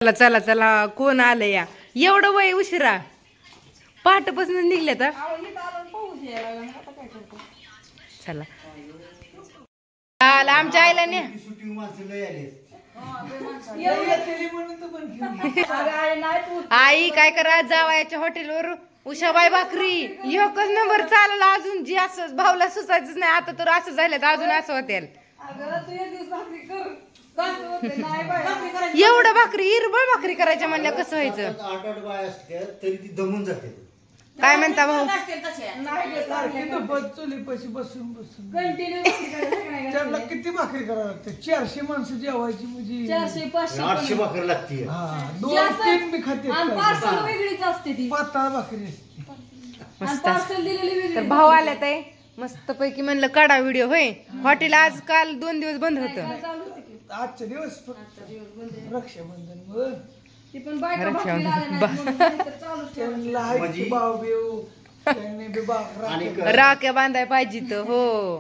चला चला चला कोण आलं या एवढं वय उशिरा पहाटपासून निघले तर चला आमच्या आईला ने आई काय करा जावायच्या हॉटेलवर उषाबाई भाकरी एकच नंबर चालला अजून जी असं भाऊला सुचायचंच नाही आता तर असं झालं तर अजून असं होतील एवढं भाकरी इरबळ भाकरी करायच्या म्हणल्या कसं व्हायचं काय म्हणता भाऊ किती भाकरी करावं लागते 400 माणसं जेवायची म्हणजे 800 भाकरी लागते पातळ भाकरी तर भाऊ आल्या ताई मस्त पैकी म्हणलं काढा व्हिडिओ होय हॉटेल आज काल 2 दिवस बंद होतं आजच्या दिवस रक्षाबंधन राख्या बांधाय पाहिजे तर हो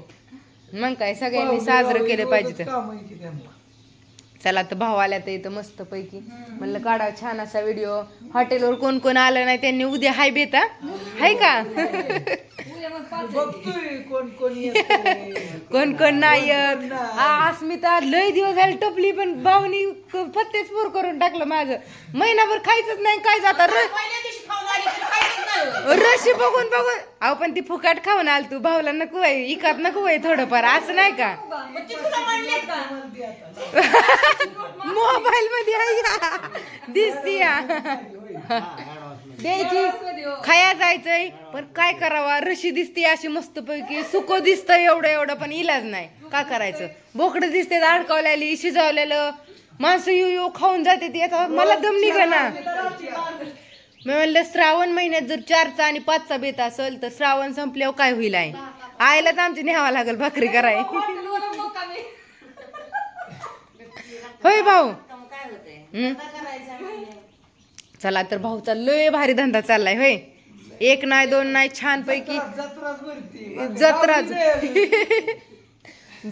मग काय सगळ्यांनी साजरं केलं पाहिजे चला तर भाऊ आल्या तर इथं मस्त पैकी म्हणलं काढा छान असा व्हिडिओ हॉटेलवर कोण कोण आलं नाही त्यांनी उद्या हाय बेता हाय का कोण कोण नाही अस्मिता लय दिवस झाले टपली पण भाऊनी फत्तेच पूर करून टाकलं माझं महिनाभर खायचंच नाही काय जाता रशी बघून बघून अहो पण ती फुकाट खाऊन आल तू भाऊला नको आहे इकात नको आहे थोडंफार असं नाही का मोबाईल मध्ये दिसती द्यायची खाया जायचंय पण काय करावा रशी दिसते अशी मस्त पैकी सुको दिसतं एवढं एवढं पण इलाज नाही का करायचं बोकडं दिसते अडकवलेली शिजवलेलं माणसं येऊ खाऊन जाते ती आता मला दम निघा ना मी म्हणलं श्रावण महिन्यात जर 4चा आणि 5चा बेत असेल तर श्रावण संपल्यावर काय होईल आहे आईला तर आमची न्यावा लागेल भाकरी कराय होय भाऊ चला तर भाऊचा लय भारी धंदा चाललाय होय 1 नाही 2 नाही छान पैकी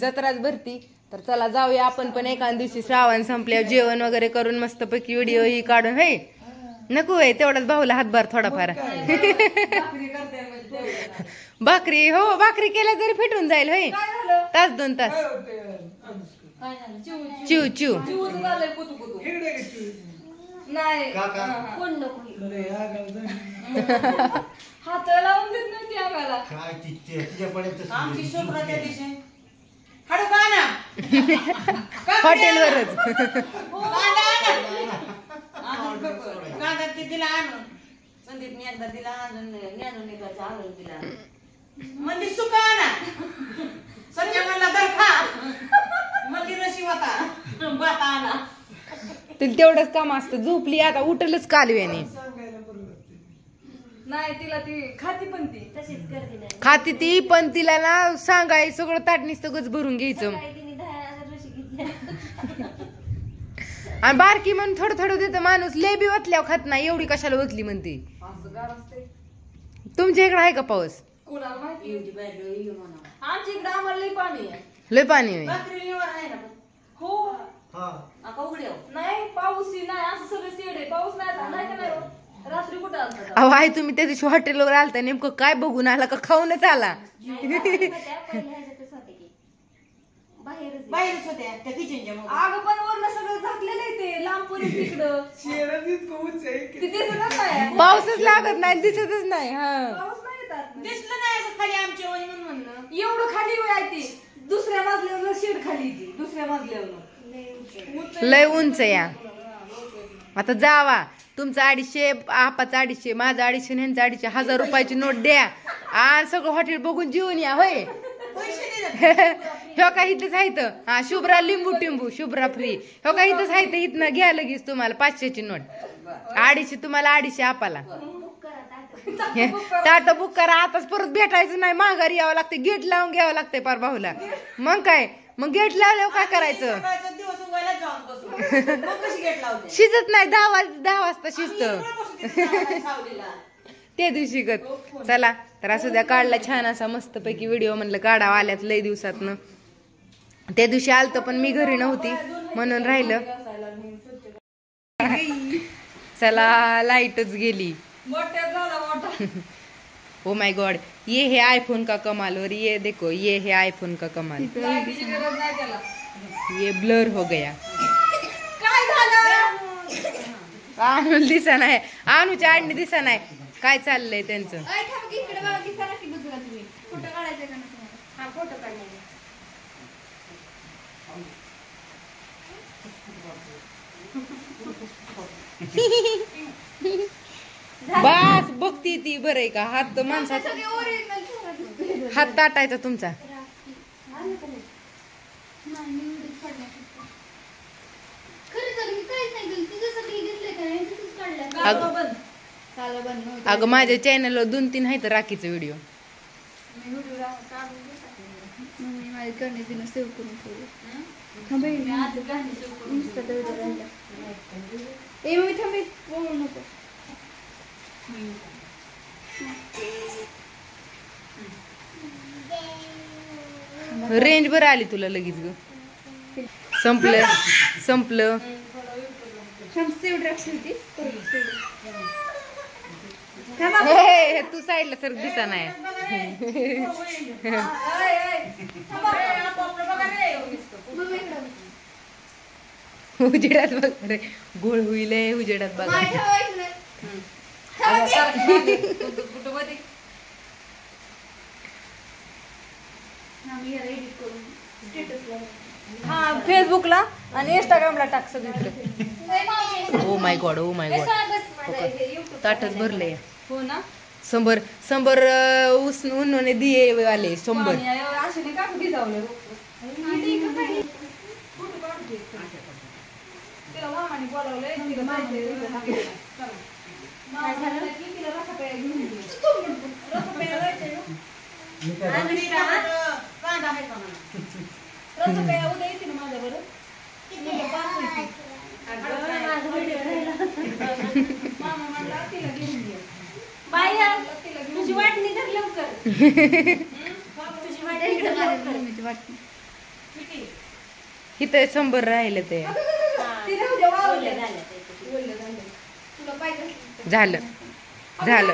जत्राच भरती तर चला जाऊया आपण पण एका दिवशी श्रावण संपल्यावर जेवण वगैरे करून मस्त पैकी व्हिडिओ ही काढून होय नको आहे तेवढाच भाऊला हातभार थोडाफार भाकरी हो भाकरी केल्या तरी फिटून जाईल होय तास 2 तास चिव चिव नाही हात लावून देत नाही आम्हाला हॉटेलवरच दिला आणून संदीपने एकदा दिला अजून दिला म्हणजे सुका आणा सध्या म्हणला तर खा म्हणजे रशी होता बाता आणा तेवढंच काम असतं झोपली आता उठलच कालव्याने नाही तिला ती खाती पण ती तशीच करते खाती ती पण तिला ना सांगाय सगळं ताटणी सगळंच भरून घ्यायचं आणि बारकी म्हणून थोडं थोडं देतं माणूस लय बी वतल्यावर खात नाही एवढी कशाला वतली म्हणते तुमच्या इकडे आहे का पाऊस आमच्या इकडे आम्हाला लय पाणी आहे लय पाणी आहे हो नाही पाऊस नाही असं सगळं शेड आहे पाऊस नाही का नाही रात्री कुठं आलता अहो आहे तुम्ही त्या दिवशी हॉटेलवर आलता नेमकं काय बघून आला का खाऊनच आला बाहेरच होत्या त्या किचनच्या अगं पण वरनं सगळं झाकलेलं आहे ते लांबपर्यंत तिकडं पाऊसच लागत नाही दिसतच नाही दिसलं नाही असं खाली आमच्या म्हणलं एवढं खाली आहे ती दुसऱ्या मजल्यावर शेड खाली ती दुसऱ्या मजल्यावर लय उंच या आता जावा तुमचं 250 आपाचं 250 माझं 250 ह्यांचं 250 1000 रुपयाची नोट द्या आणि सगळं हॉटेल बघून जेवून या होय हो का इथंच आहे हा शुभ्रा लिंबू टिंबू शुभ्रा फ्री हो का इथंच आहे इथनं घ्या लगेच तुम्हाला 500ची नोट 250 तुम्हाला 250 आपाला ताट बुक करा आताच परत भेटायचं नाही माघारी यावं लागते गेट लावून घ्यावं लागतंय पार भाऊला मग काय मग गेट लावल्यावर काय करायचं शिजत नाही 10 वाजता शिजत त्या दिवशी गत चला तर असं द्या काढला छान असा मस्त पैकी व्हिडिओ म्हणलं काढावा आल्यात लय दिवसातनं त्या दिवशी आलत पण मी घरी नव्हती म्हणून राहिलं चला लाईटच गेली. मोठ्या झाला मोठा. ओ माय गॉड, ये है आईफोन का कमाल और ये देखो ये है आईफोन का कमाल. लाईटीची गरज नाही त्याला. ये ब्लर हो गया. काय झालं? आणू दिसा नाही, आणूच्या आडणी दिसा नाही. काय चाललंय त्यांचं? इकडे बघा की करा की बघा तुम्ही. फोटो काढायचा का नाही? हा फोटो काढायचा. बस बघती ती बरं का. हात माणसाचा हात ताटायचा तुमचा. अगं माझ्या चॅनलवर 2-3 आहेत राखीचे व्हिडिओ. रेंज बरं आली तुला लगेच ग. संपलं संपलं. हे, तू साईडला सर दिसा नाही. उजेडात बघ रे, गोळ होईल उजेडात बघा. हा फेसबुकला आणि इंस्टाग्रामला टाक सगळीकडे. Oh my God, oh my God. ताटच भरले. हो ना. 100 उन्होंने दिए वाले 100. असे नाही का भिजावलं. तिला मामाने बोलावलंय, तिला जायचंय. तिला रसापेया घेऊन ये. रसापेया जायचंय ना. कांदा आहे का म्हणा? रसापेया उद्या येते ना माझ्याबरोबर. मामा म्हणला तिला घेऊन ये. बाया तुझी वाटणी धर लवकर. तुझी वाटणी धर लवकर. इथं 100 राहिले ते. ती राहू दे, वावलं झालं. तुला पाहिजे झालं झालं.